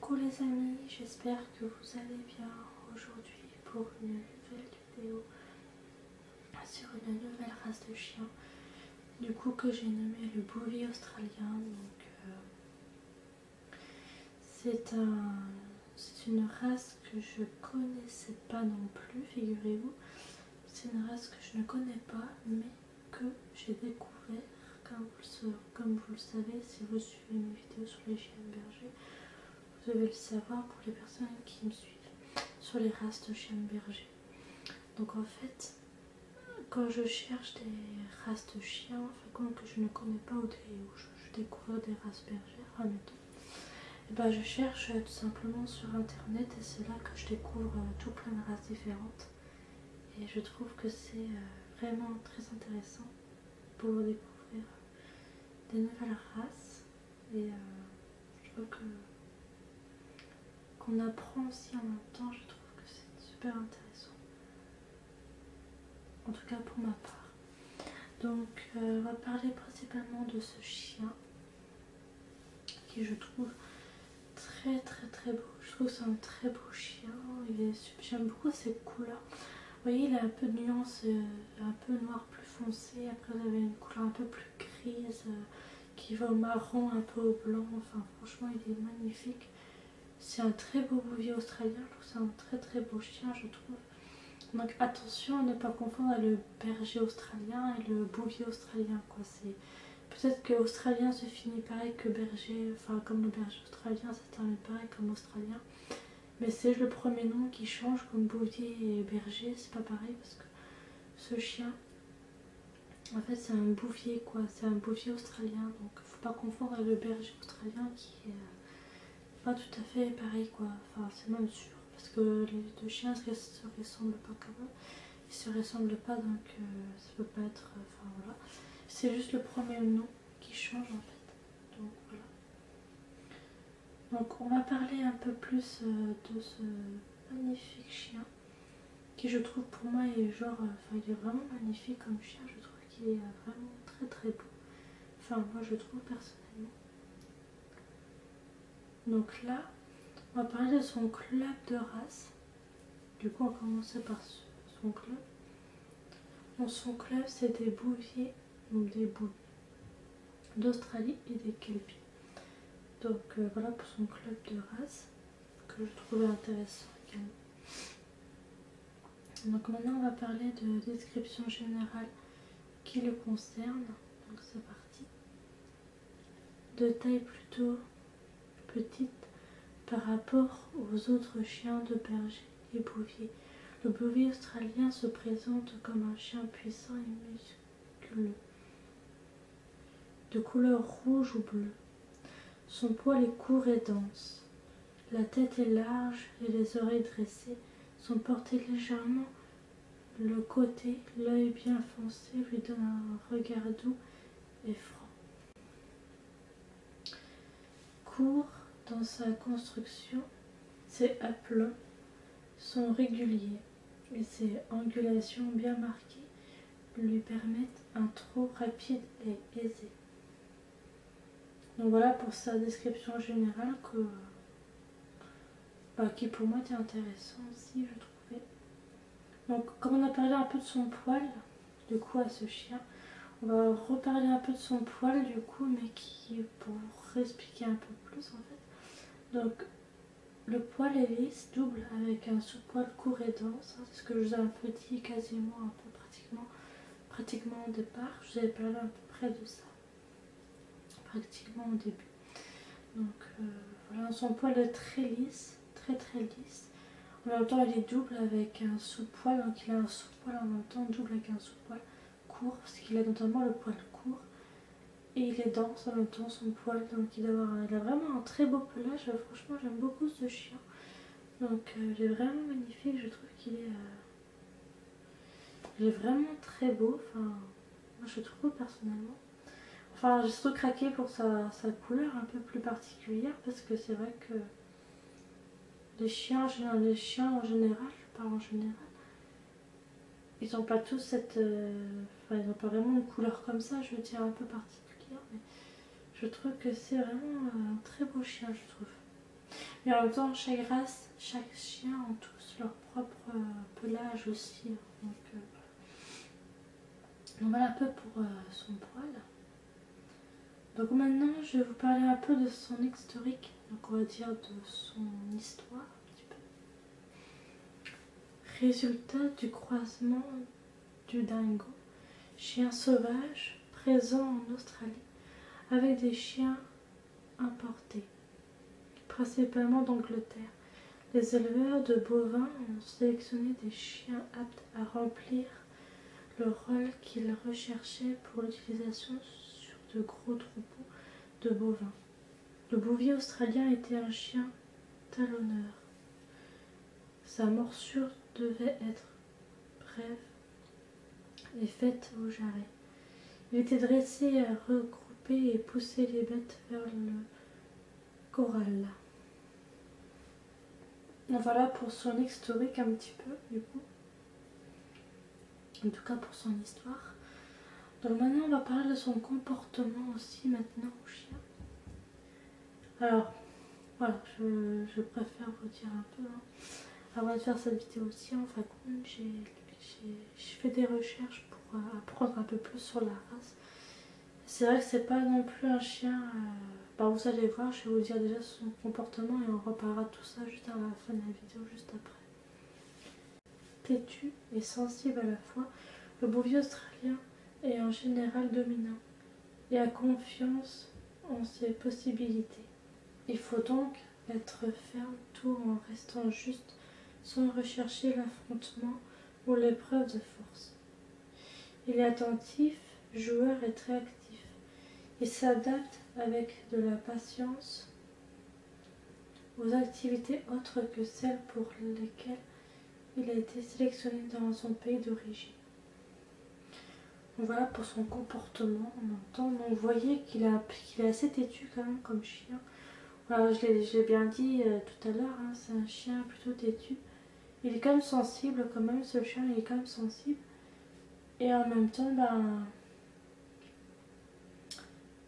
Coucou les amis, j'espère que vous allez bien aujourd'hui pour une nouvelle vidéo sur une nouvelle race de chien, du coup que j'ai nommé le Bovie australien. Donc c'est une race que je connaissais pas non plus, figurez-vous. C'est une race que je ne connais pas mais que j'ai découvert, comme vous le savez si vous suivez mes vidéos sur les chiens de berger. Vous devez le savoir pour les personnes qui me suivent sur les races de chiens de berger. Donc en fait, quand je cherche des races de chiens, enfin, que je ne connais pas ou je découvre des races bergères, admettons, et ben je cherche tout simplement sur internet et c'est là que je découvre tout plein de races différentes. Et je trouve que c'est vraiment très intéressant pour découvrir des nouvelles races. Et je trouve qu'on apprend aussi en même temps, je trouve que c'est super intéressant. En tout cas pour ma part. Donc on va parler principalement de ce chien qui je trouve très beau. Je trouve que c'est un très beau chien. J'aime beaucoup ses couleurs. Vous voyez, il a un peu de nuance, un peu noir plus foncé. Après vous avez une couleur un peu plus grise qui va au marron, un peu au blanc. Enfin franchement il est magnifique. C'est un très beau bouvier australien. Je trouve que c'est un très beau chien, je trouve. Donc attention à ne pas confondre le berger australien et le bouvier australien, quoi. Peut-être que australien se finit pareil que berger, enfin comme le berger australien ça se termine pareil comme australien. Mais c'est le premier nom qui change, comme bouvier et berger, c'est pas pareil parce que ce chien, en fait c'est un bouvier, quoi. C'est un bouvier australien, donc faut pas confondre avec le berger australien qui est pas tout à fait pareil, quoi. Enfin c'est même sûr. Parce que les deux chiens se ressemblent pas quand même. Ils se ressemblent pas, donc ça peut pas être. Enfin voilà. C'est juste le premier nom qui change en fait. Donc voilà. Donc on va parler un peu plus de ce magnifique chien qui je trouve pour moi est genre. Enfin il est vraiment magnifique comme chien. Je trouve qu'il est vraiment très beau. Enfin moi je trouve personnellement. Donc là. On va parler de son club de race. Du coup, on va commencer par son club. Dans son club, c'est des bouviers, donc des bouviers d'Australie et des kelpies. Donc voilà pour son club de race, que je trouvais intéressant également. Donc maintenant, on va parler de description générale qui le concerne. Donc c'est parti. De taille plutôt petite par rapport aux autres chiens de berger et bouvier. Le bouvier australien se présente comme un chien puissant et musculeux, de couleur rouge ou bleue. Son poil est court et dense. La tête est large et les oreilles dressées sont portées légèrement le côté, l'œil bien foncé lui donne un regard doux et franc. Court dans sa construction, ses aplombs sont réguliers et ses angulations bien marquées lui permettent un trot rapide et aisé. Donc voilà pour sa description générale qui pour moi était intéressant aussi, je trouvais. Donc comme on a parlé un peu de son poil, du coup à ce chien, on va reparler un peu de son poil du coup, mais pour vous réexpliquer un peu plus en fait. Donc le poil est lisse, double, avec un sous-poil court et dense, c'est ce que je vous ai un peu dit quasiment, un peu pratiquement au départ. Je vous avais parlé à peu près de ça, pratiquement au début. Donc voilà, son poil est très lisse, très lisse. En même temps, il est double avec un sous-poil, donc il a un sous-poil en même temps, double avec un sous-poil court, parce qu'il a notamment le poil court. Et il est dense en même temps, son poil, donc il a vraiment un très beau pelage. Franchement, j'aime beaucoup ce chien. Donc il est vraiment magnifique, je trouve qu'il est vraiment très beau. Enfin, moi je trouve personnellement. Enfin, j'ai surtout craqué pour sa couleur un peu plus particulière, parce que c'est vrai que les chiens en général, je parle en général, ils n'ont pas tous cette... ils n'ont pas vraiment une couleur comme ça, je veux dire, un peu particulière, mais je trouve que c'est vraiment un très beau chien, je trouve. Et en même temps, chaque race, chaque chien ont tous leur propre pelage aussi. Donc voilà un peu pour son poil. Donc maintenant, je vais vous parler un peu de son historique, donc on va dire de son histoire un petit peu. Résultat du croisement du dingo, chien sauvage présent en Australie, avec des chiens importés, principalement d'Angleterre. Les éleveurs de bovins ont sélectionné des chiens aptes à remplir le rôle qu'ils recherchaient pour l'utilisation sur de gros troupeaux de bovins. Le bouvier australien était un chien talonneur. Sa morsure devait être brève et faite au jarret. Il était dressé à regrouper et pousser les bêtes vers le corral. Donc voilà pour son historique un petit peu, du coup. En tout cas pour son histoire. Donc maintenant on va parler de son comportement aussi maintenant au chien. Alors voilà, je préfère vous dire un peu, avant de faire cette vidéo aussi, en fin de compte, j'ai fait des recherches pour apprendre un peu plus sur la race. C'est vrai que c'est pas non plus un chien, vous allez voir, je vais vous dire déjà son comportement et on reparlera de tout ça juste à la fin de la vidéo, juste après. Têtu et sensible à la fois, le bouvier australien est en général dominant et a confiance en ses possibilités. Il faut donc être ferme tout en restant juste sans rechercher l'affrontement ou l'épreuve de force. Il est attentif, joueur et très actif. Il s'adapte avec de la patience aux activités autres que celles pour lesquelles il a été sélectionné dans son pays d'origine. Voilà pour son comportement en même temps. Donc vous voyez qu'il est assez têtu quand même comme chien. Voilà, je l'ai bien dit tout à l'heure, c'est un chien plutôt têtu. Il est quand même sensible, quand même, ce chien, il est quand même sensible. Et en même temps,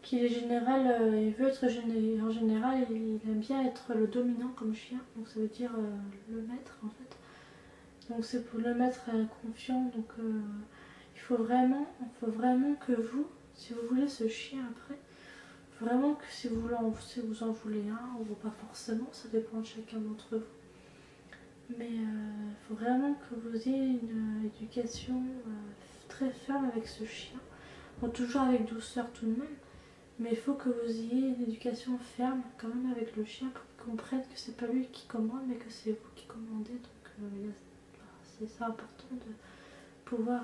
qu'il est général, il veut être en général, il aime bien être le dominant comme chien, donc ça veut dire le maître en fait. Donc c'est pour le maître confiant, donc il faut vraiment que vous, si vous voulez ce chien après, vraiment que si vous en voulez un, ou pas forcément, ça dépend de chacun d'entre vous. Mais il faut vraiment que vous ayez une éducation très ferme avec ce chien. Bon, toujours avec douceur tout de même, mais il faut que vous ayez une éducation ferme quand même avec le chien pour qu'il comprenne que c'est pas lui qui commande, mais que c'est vous qui commandez. Donc c'est ça important de pouvoir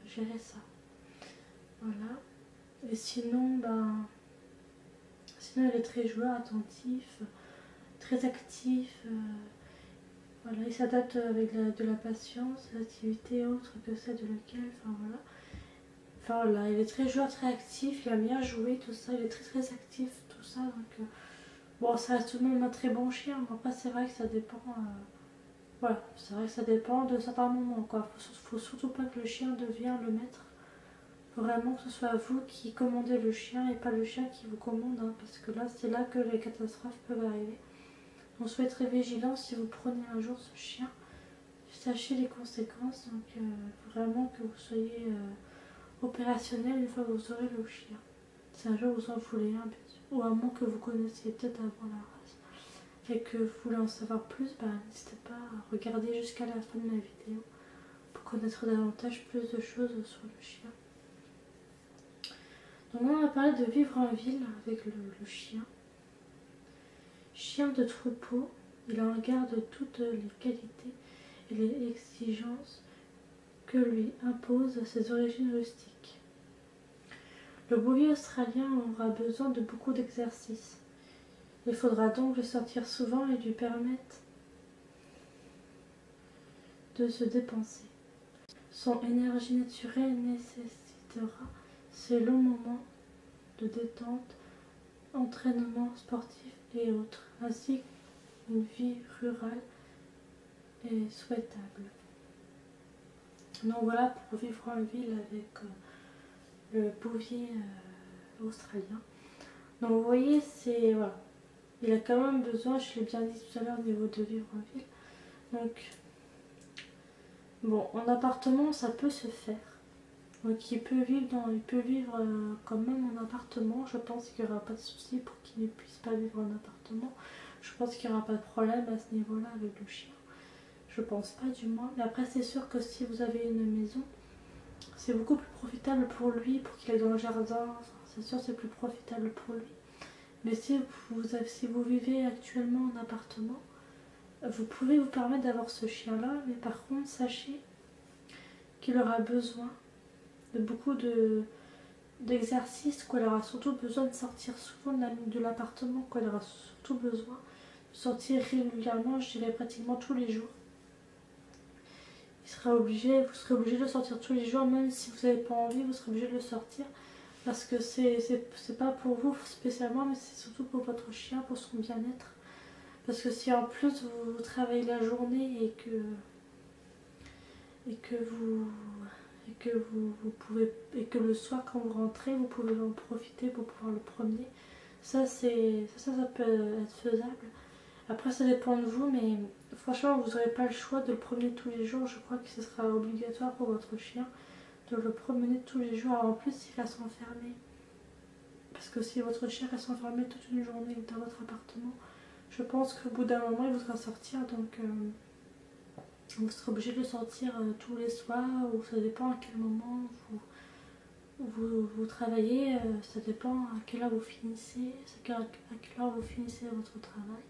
gérer ça. Voilà. Et sinon, sinon il est très joueur, attentif, très actif. Voilà, il s'adapte avec de la patience, des activités autres que celles de laquelle, voilà, il est très joueur, très actif, il aime bien jouer, tout ça, il est très très actif, tout ça, donc bon, ça reste tout de même un très bon chien, mais après c'est vrai que ça dépend, voilà, c'est vrai que ça dépend de certains moments, quoi. Faut surtout pas que le chien devienne le maître, faut vraiment que ce soit vous qui commandez le chien et pas le chien qui vous commande, parce que là, c'est là que les catastrophes peuvent arriver. Donc soyez très vigilant si vous prenez un jour ce chien, sachez les conséquences, donc vraiment que vous soyez opérationnel une fois que vous aurez le chien. Si un jour vous en voulez un, bien sûr, ou à moins que vous connaissiez peut-être avant la race et que vous voulez en savoir plus, n'hésitez pas à regarder jusqu'à la fin de la vidéo pour connaître davantage plus de choses sur le chien. Donc là, on va parler de vivre en ville avec le chien. Chien de troupeau, il en garde toutes les qualités et les exigences que lui imposent ses origines rustiques. Le bouvier australien aura besoin de beaucoup d'exercice. Il faudra donc le sortir souvent et lui permettre de se dépenser. Son énergie naturelle nécessitera ces longs moments de détente, entraînement sportif et autres, ainsi qu'une vie rurale est souhaitable. Donc voilà pour vivre en ville avec le bouvier australien. Donc vous voyez, c'est voilà, il a quand même besoin, je l'ai bien dit tout à l'heure, au niveau de vivre en ville. Donc, bon, en appartement, ça peut se faire. Donc, il peut vivre quand même en appartement. Je pense qu'il n'y aura pas de souci pour qu'il ne puisse pas vivre en appartement. Je pense qu'il n'y aura pas de problème à ce niveau-là avec le chien. Je pense pas du moins. Mais après, c'est sûr que si vous avez une maison, c'est beaucoup plus profitable pour lui, pour qu'il aille dans le jardin. C'est sûr, c'est plus profitable pour lui. Mais si vous vivez actuellement en appartement, vous pouvez vous permettre d'avoir ce chien-là. Mais par contre, sachez qu'il aura besoin de beaucoup d'exercices, qu'il aura surtout besoin de sortir souvent de l'appartement, qu'il aura surtout besoin de sortir régulièrement, je dirais pratiquement tous les jours. Vous serez obligé de le sortir tous les jours, même si vous n'avez pas envie, vous serez obligé de le sortir. Parce que c'est pas pour vous spécialement, mais c'est surtout pour votre chien, pour son bien-être. Parce que si en plus vous travaillez la journée et que le soir quand vous rentrez, vous pouvez en profiter pour pouvoir le promener. Ça peut être faisable. Après ça dépend de vous, mais franchement vous n'aurez pas le choix de le promener tous les jours. Je crois que ce sera obligatoire pour votre chien de le promener tous les jours. Alors en plus il va s'enfermer. Parce que si votre chien reste enfermé toute une journée dans votre appartement, je pense qu'au bout d'un moment il voudra sortir, donc vous serez obligé de le sortir tous les soirs, ou ça dépend à quel moment vous travaillez, ça dépend à quelle heure vous finissez, à quelle heure vous finissez votre travail,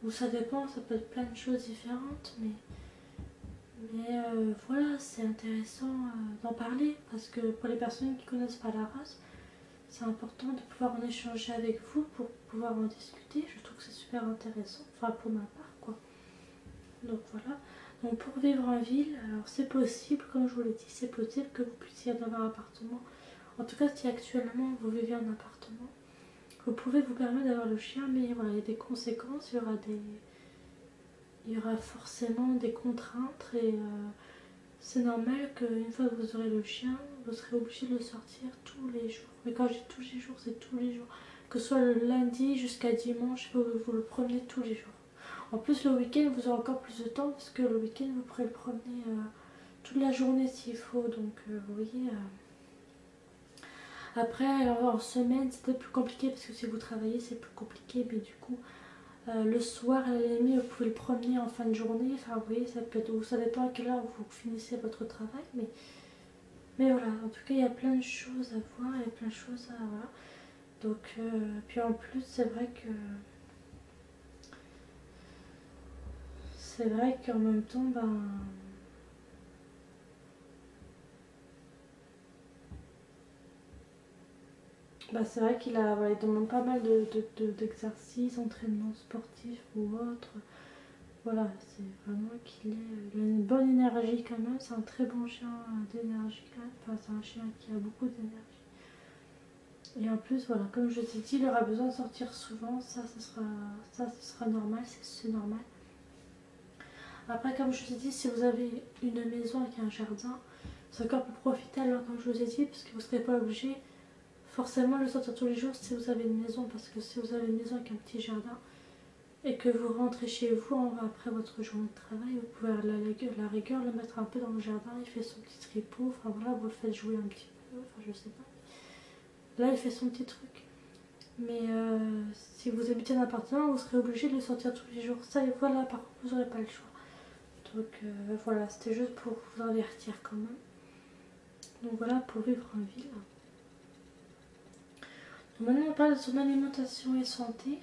ou ça dépend, ça peut être plein de choses différentes, mais voilà, c'est intéressant d'en parler, parce que pour les personnes qui ne connaissent pas la race, c'est important de pouvoir en échanger avec vous pour pouvoir en discuter. Je trouve que c'est super intéressant, enfin pour ma part quoi. Donc voilà. Donc pour vivre en ville, alors c'est possible, comme je vous l'ai dit, c'est possible que vous puissiez avoir un appartement. En tout cas, si actuellement vous vivez en appartement, vous pouvez vous permettre d'avoir le chien, mais voilà, il y a des conséquences, il y aura forcément des contraintes et c'est normal qu'une fois que vous aurez le chien, vous serez obligé de le sortir tous les jours. Mais quand je dis tous les jours, c'est tous les jours. Que ce soit le lundi jusqu'à dimanche, vous le promenez tous les jours. En plus, le week-end, vous aurez encore plus de temps parce que le week-end, vous pourrez le promener toute la journée s'il faut. Donc, vous voyez. Après, alors, en semaine, c'est peut-être plus compliqué parce que si vous travaillez, c'est plus compliqué. Mais du coup, le soir, à la limite, vous pouvez le promener en fin de journée. Enfin, vous voyez, ça peut être, ou ça dépend à quelle heure vous finissez votre travail. Mais voilà, en tout cas, il y a plein de choses à voir, il y a plein de choses à... Voilà. Donc, puis en plus, c'est vrai qu'en même temps, c'est vrai voilà, il demande pas mal d'exercices, entraînements sportifs ou autres. Voilà, c'est vraiment il a une bonne énergie quand même, c'est un très bon chien d'énergie quand même. Enfin, c'est un chien qui a beaucoup d'énergie. Et en plus, voilà, comme je t'ai dit, il aura besoin de sortir souvent, ce sera normal, c'est normal. Après, comme je vous ai dit, si vous avez une maison avec un jardin, c'est encore plus profitable, comme je vous ai dit, parce que vous ne serez pas obligé forcément de le sortir tous les jours si vous avez une maison, parce que si vous avez une maison avec un petit jardin et que vous rentrez chez vous après votre journée de travail, vous pouvez à la rigueur le mettre un peu dans le jardin, il fait son petit tripot, enfin voilà, vous le faites jouer un petit peu, enfin je sais pas. Là, il fait son petit truc. Mais si vous habitez un appartement, vous serez obligé de le sortir tous les jours. Ça, voilà, par contre, vous n'aurez pas le choix. Donc voilà, c'était juste pour vous avertir quand même. Donc voilà, pour vivre en ville. Donc maintenant, on parle de son alimentation et santé.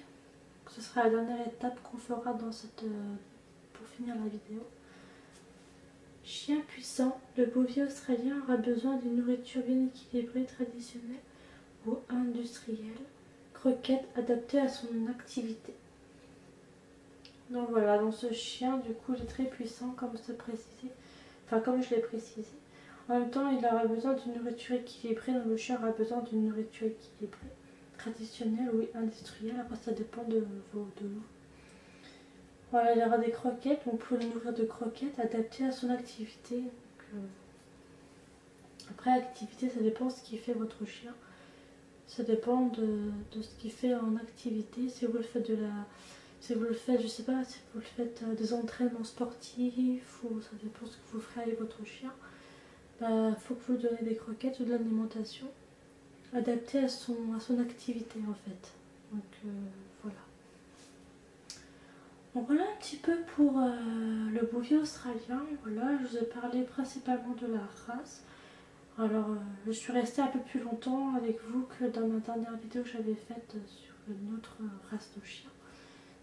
Ce sera la dernière étape qu'on fera dans pour finir la vidéo. Chien puissant, le bouvier australien aura besoin d'une nourriture bien équilibrée, traditionnelle ou industrielle. Croquettes adaptées à son activité. Donc voilà, donc ce chien, du coup, il est très puissant, comme je l'ai précisé. En même temps, il aura besoin d'une nourriture équilibrée, donc le chien aura besoin d'une nourriture équilibrée, traditionnelle ou industrielle, après ça dépend de vous. Voilà, il aura des croquettes, donc vous pouvez le nourrir de croquettes adaptées à son activité. Donc, après, activité, ça dépend de ce qui fait votre chien. Ça dépend de ce qu'il fait en activité. Si vous le faites si vous le faites, je sais pas, si vous le faites des entraînements sportifs ou ça dépend ce que vous ferez avec votre chien. Bah, faut que vous lui donnez des croquettes ou de l'alimentation adaptée à son activité en fait. Donc voilà. Donc voilà un petit peu pour le bouvier australien. Voilà, je vous ai parlé principalement de la race. Alors je suis restée un peu plus longtemps avec vous que dans ma dernière vidéo que j'avais faite sur une autre race de chien.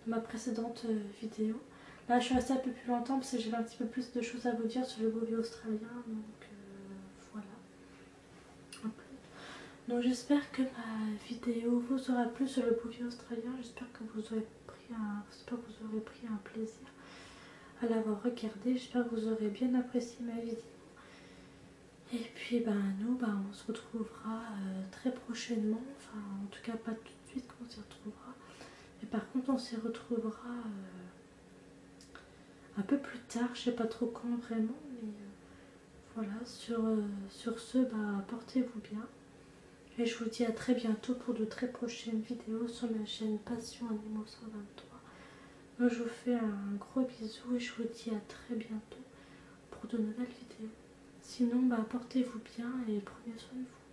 Dans ma précédente vidéo. Là je suis restée un peu plus longtemps parce que j'avais un petit peu plus de choses à vous dire sur le bouvier australien. Donc voilà. Donc j'espère que ma vidéo vous aura plu sur le bouvier australien. J'espère que vous aurez pris un plaisir à l'avoir regardé. J'espère que vous aurez bien apprécié ma vidéo. Et puis nous, on se retrouvera très prochainement. Enfin, en tout cas pas tout de suite qu'on s'y retrouvera. Mais par contre, on s'y retrouvera un peu plus tard. Je sais pas trop quand vraiment. Mais voilà, sur ce, portez-vous bien. Et je vous dis à très bientôt pour de très prochaines vidéos sur ma chaîne Passion Animaux 123. Moi, je vous fais un gros bisou et je vous dis à très bientôt pour de nouvelles vidéos. Sinon, portez-vous bien et prenez soin de vous.